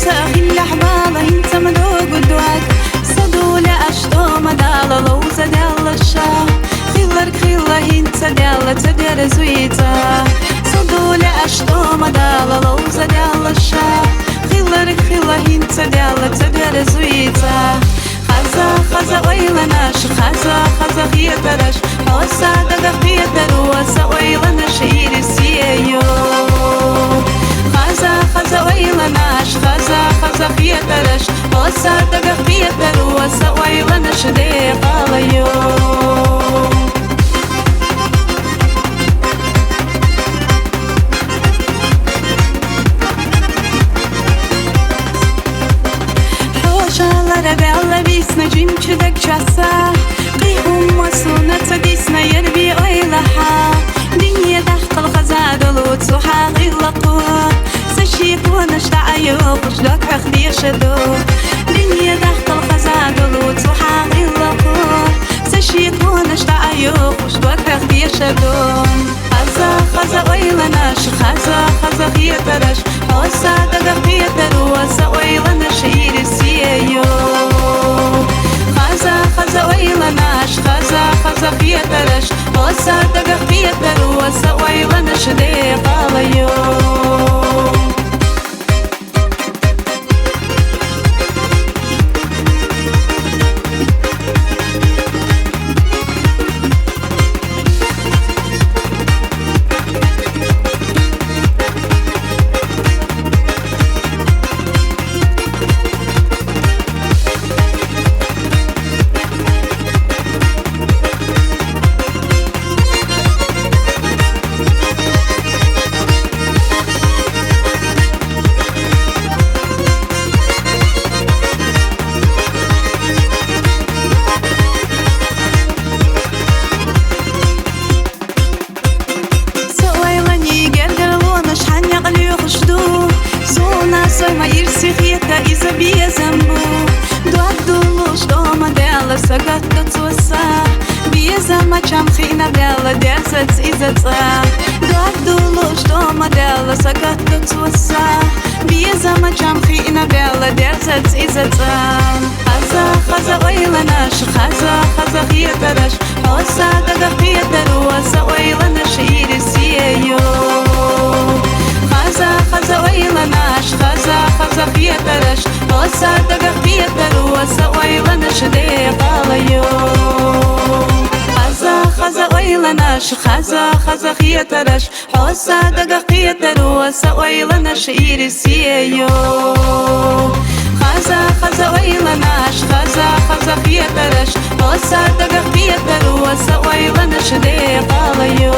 تأخي الأحبال انت مدوق ودواك صدولة أشتو مدالة لو زدال الشاه خيلرك خيله انت دالة تدير زويتا صدولة أشتو مدالة لو زدال الشاه خيلرك خيله انت دالة تدير زويتا خزا ويلناش خزا خيترش حوسا دقا خيتر وسا ويلناش يرسيو خزا ويلناش خزا خيترش حوسا دقا خيتر وسا ويلناش ديقاليو Bella visna cimçidek çasa Qihum masuna tadisna yerbi oylaha Dünya dahqal khazadulu tsuha ghillaqu Sashik ونشta ayuq Shdok akhdi shadu Dünya dahqal khazadulu tsuha ghillaqu Sashik ونشta ayuq Shdok akhdi shadu Khaza oylanash Khaza khiyatarash Osa daga khiyataru Osa oylanash Irisiyo خزا ويلناش خزا خيترش وسا دقا خيتر وسا ويلناش ديقاليو إذا بيزنبو دوادولوش دوما ديالا ساقاتا توسا بيزما چام خينا ديالا ديرسات إذا تا دوادولوش دوما ديالا ساقاتا توسا بيزما چام خينا ديالا ديرسات إذا تا خزا ويلناش خزا خيترش حوسا دقا خيتر وسا ويلناش يرسيو خزا ويلناش خزا خيترش وسا دقا خيتر وسا ويلناش ديقاليو خزا ويلناش خزا خيترش وسا دقا خيتر وسا ويلناش يرسيو خزا ويلناش خزا خيترش وسا دقا خيتر وسا ويلناش ديقاليو